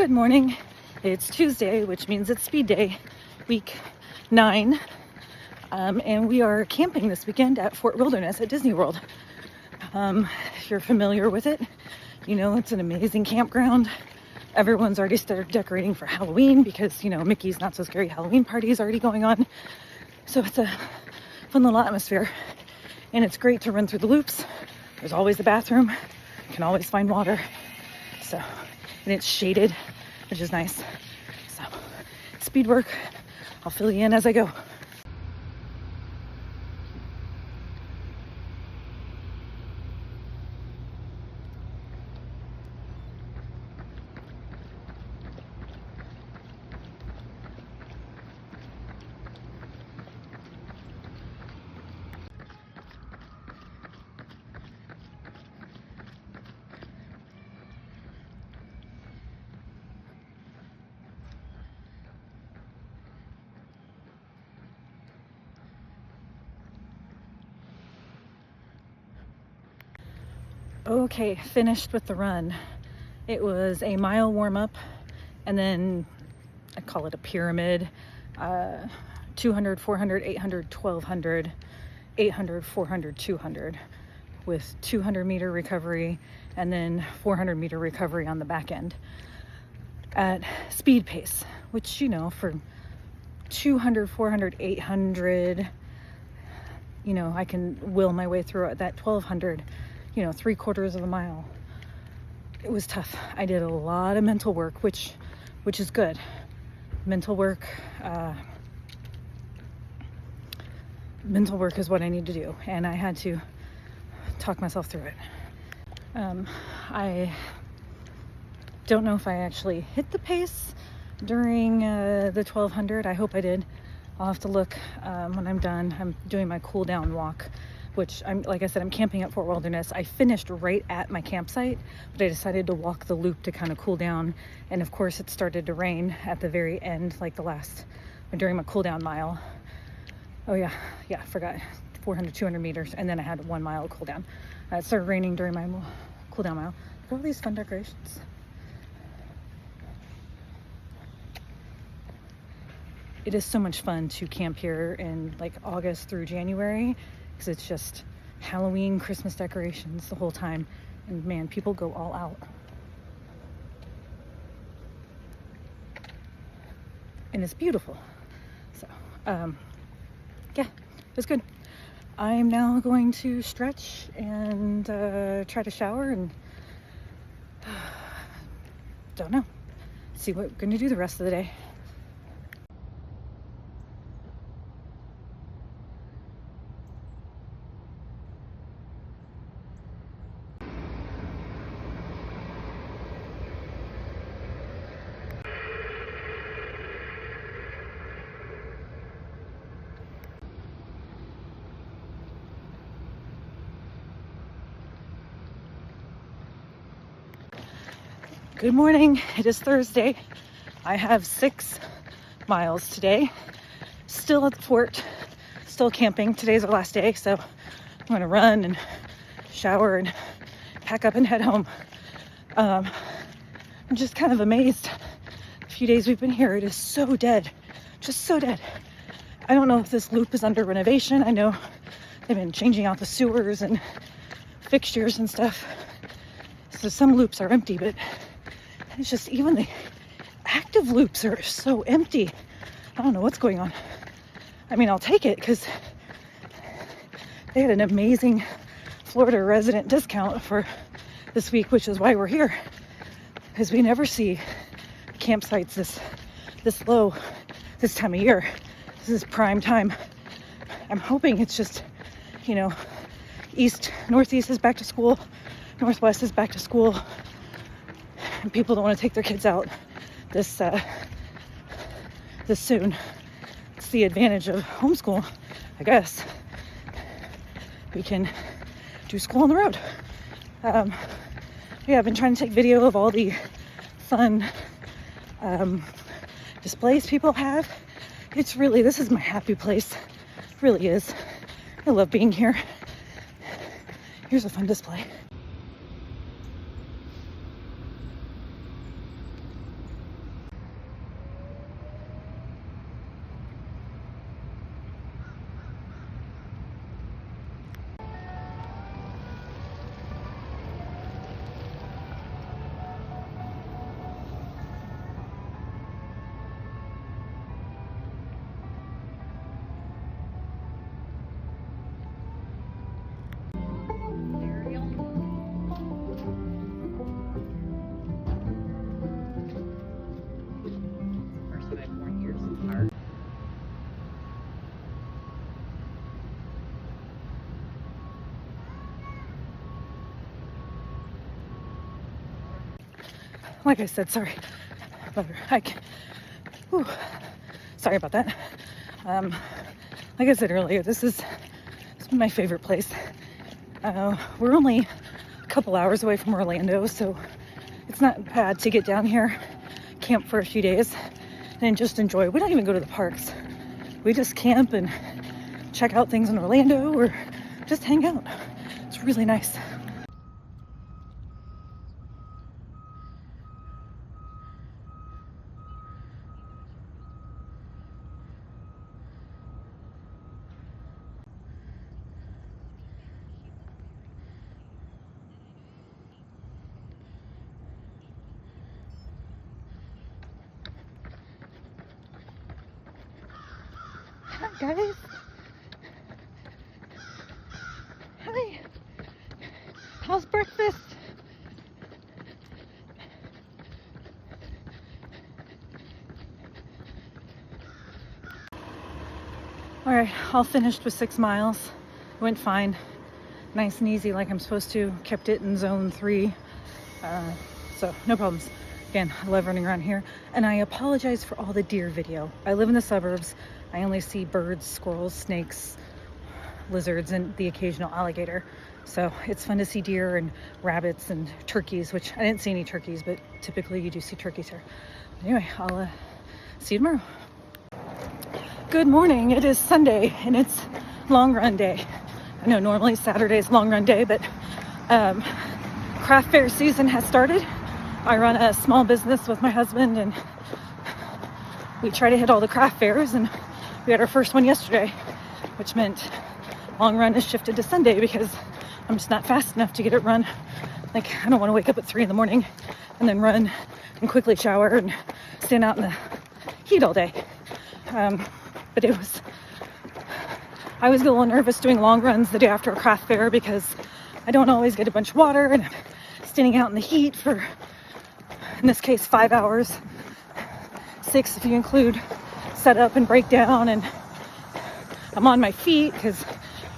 Good morning. It's Tuesday, which means it's speed day, week 9. And we are camping this weekend at Fort Wilderness at Disney World. If you're familiar with it, you know it's an amazing campground. Everyone's already started decorating for Halloween because, Mickey's Not So Scary Halloween party is already going on. So it's a fun little atmosphere. And it's great to run through the loops. There's always a bathroom. You can always find water. And it's shaded, which is nice. So, speed work. I'll fill you in as I go. Okay, finished with the run. It was a mile warm-up and then I call it a pyramid. 200, 400, 800, 1200, 800, 400, 200 with 200 meter recovery and then 400 meter recovery on the back end at speed pace, which, for 200, 400, 800, I can will my way through at that 1200, 3/4 of a mile. It was tough. I did a lot of mental work, which is good. Mental work is what I need to do, and I had to talk myself through it. I don't know if I actually hit the pace during the 1200. I hope I did. I'll have to look when I'm done. I'm doing my cool down walk, which like I said, I'm camping at Fort Wilderness. I finished right at my campsite, but I decided to walk the loop to kind of cool down. And of course it started to rain at the very end, like during my cool down mile. Oh yeah, I forgot 400, 200 meters. And then I had 1 mile cool down. It started raining during my cool down mile. Look at all these fun decorations. It is so much fun to camp here in like August through January, because it's just Halloween, Christmas decorations the whole time. And man, people go all out. And it's beautiful. So, yeah, it was good. I'm now going to stretch and try to shower and don't know. See what we're going to do the rest of the day. Good morning. It is Thursday. I have 6 miles today. Still at the fort, still camping. Today's our last day, so I'm going to run and shower and pack up and head home. I'm just kind of amazed. A few days we've been here, it is so dead. Just so dead. I don't know if this loop is under renovation. I know they've been changing out the sewers and fixtures and stuff. So some loops are empty, but it's just even the active loops are so empty. I don't know what's going on. I mean, I'll take it because they had an amazing Florida resident discount for this week, which is why we're here. Because we never see campsites this low this time of year. This is prime time. I'm hoping it's just, northeast is back to school, northwest is back to school. And people don't want to take their kids out this soon. It's the advantage of homeschool, I guess. We can do school on the road. I've been trying to take video of all the fun displays people have. This is my happy place. It really is. I love being here. Here's a fun display. like I said, sorry. Whew, sorry about that. Like I said earlier, this is my favorite place. We're only a couple hours away from Orlando, so it's not bad to get down here, camp for a few days, and just enjoy. We don't even go to the parks. We just camp and check out things in Orlando or just hang out. It's really nice. Hi guys. Hi. How's breakfast? All right, all finished with 6 miles. It went fine. Nice and easy like I'm supposed to. Kept it in zone 3. So no problems. Again, I love running around here. And I apologize for all the deer video. I live in the suburbs. I only see birds, squirrels, snakes, lizards, and the occasional alligator. So it's fun to see deer and rabbits and turkeys, which I didn't see any turkeys, but typically you do see turkeys here. Anyway, I'll see you tomorrow. Good morning. It is Sunday and it's long run day. I know normally Saturday's long run day, but craft fair season has started. I run a small business with my husband and we try to hit all the craft fairs, and we had our first one yesterday, which meant long run is shifted to Sunday because I'm just not fast enough to get it run. Like, I don't want to wake up at 3 a.m. and then run and quickly shower and stand out in the heat all day. But I always get a little nervous doing long runs the day after a craft fair because I don't always get a bunch of water and I'm standing out in the heat for, in this case, 5 hours. 6 if you include setup and breakdown, and I'm on my feet because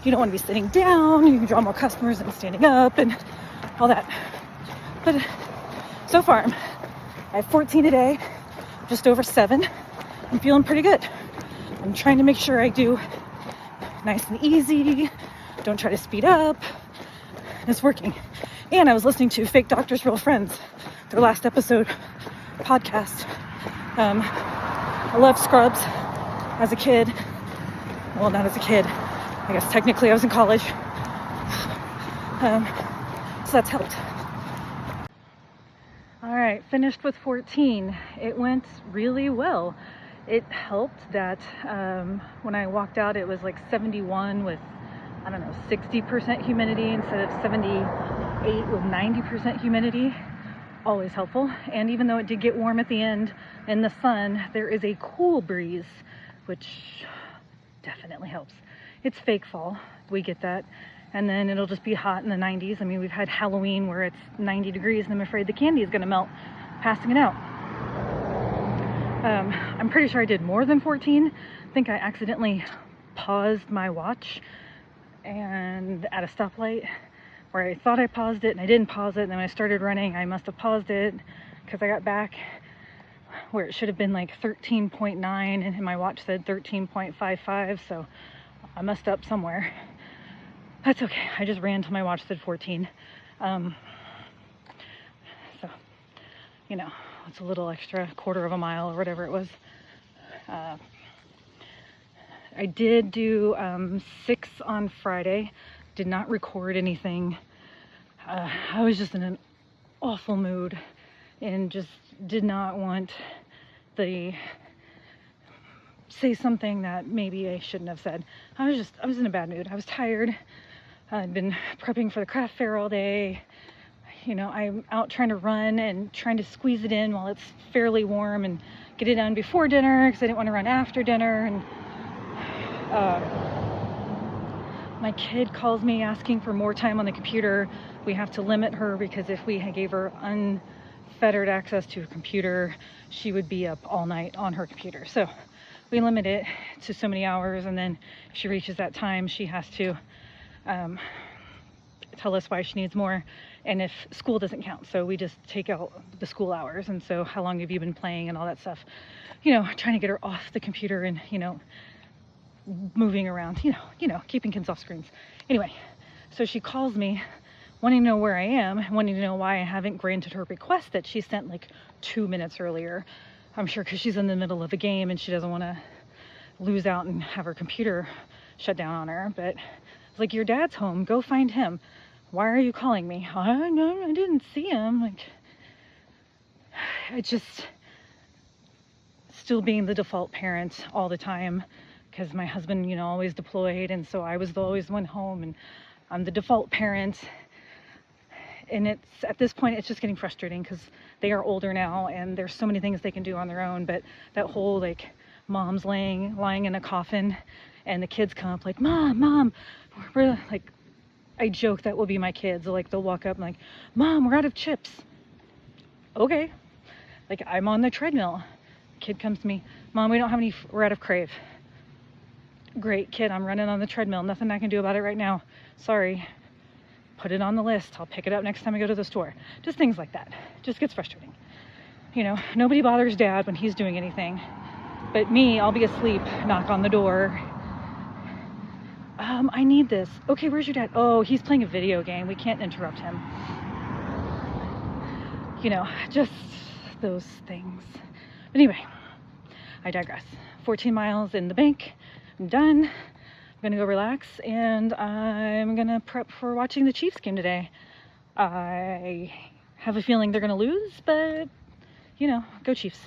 you don't want to be sitting down. You can draw more customers than standing up and all that. But so far, I have 14 a day, just over 7. I'm feeling pretty good. I'm trying to make sure I do nice and easy, don't try to speed up. It's working. And I was listening to Fake Doctors, Real Friends, their last episode podcast. I loved Scrubs as a kid. Well, not as a kid. I guess technically I was in college. So that's helped. All right, finished with 14. It went really well. It helped that when I walked out, it was like 71 with, 60% humidity instead of 78 with 90% humidity. Always helpful. And even though it did get warm at the end in the sun, there is a cool breeze, which definitely helps. It's fake fall. We get that. And then it'll just be hot in the 90s. I mean, we've had Halloween where it's 90 degrees and I'm afraid the candy is going to melt, passing it out. I'm pretty sure I did more than 14. I think I accidentally paused my watch and at a stoplight where I thought I paused it and I didn't pause it. And then when I started running, I must have paused it because I got back where it should have been like 13.9 and my watch said 13.55. So I messed up somewhere. That's okay. I just ran till my watch said 14. So, it's a little extra, quarter of a mile or whatever it was. I did do 6 on Friday. Did not record anything. I was just in an awful mood and just did not want say something that maybe I shouldn't have said. I was in a bad mood. I was tired. I'd been prepping for the craft fair all day. I'm out trying to run and trying to squeeze it in while it's fairly warm and get it done before dinner because I didn't want to run after dinner. And my kid calls me asking for more time on the computer. We have to limit her because if we gave her unfettered access to a computer, she would be up all night on her computer. So we limit it to so many hours, and then if she reaches that time, she has to tell us why she needs more, and if school doesn't count. So we just take out the school hours, and so how long have you been playing and all that stuff, trying to get her off the computer and moving around, keeping kids off screens. Anyway, so she calls me wanting to know where I am, wanting to know why I haven't granted her request that she sent like 2 minutes earlier. I'm sure because she's in the middle of a game and she doesn't want to lose out and have her computer shut down on her. But it's like, your dad's home, go find him. Why are you calling me? No, I didn't see him. Like, I just still being the default parent all the time, because my husband, always deployed, and so I was always the one home, and I'm the default parent. And it's, at this point, it's just getting frustrating because they are older now and there's so many things they can do on their own. But that whole like mom's lying in a coffin and the kids come up like, mom, we're like, I joke that will be my kids. They'll walk up and like, Mom, we're out of chips. Okay. Like, I'm on the treadmill. Kid comes to me, Mom, we don't have any, we're out of Crave. Great, kid, I'm running on the treadmill. Nothing I can do about it right now. Sorry. Put it on the list. I'll pick it up next time I go to the store. Just things like that. Just gets frustrating. Nobody bothers Dad when he's doing anything. But me, I'll be asleep, knock on the door. I need this. Okay, where's your dad? Oh, he's playing a video game. We can't interrupt him. Just those things. But anyway, I digress. 14 miles in the bank. I'm done. I'm gonna go relax, and I'm gonna prep for watching the Chiefs game today. I have a feeling they're gonna lose, but go Chiefs.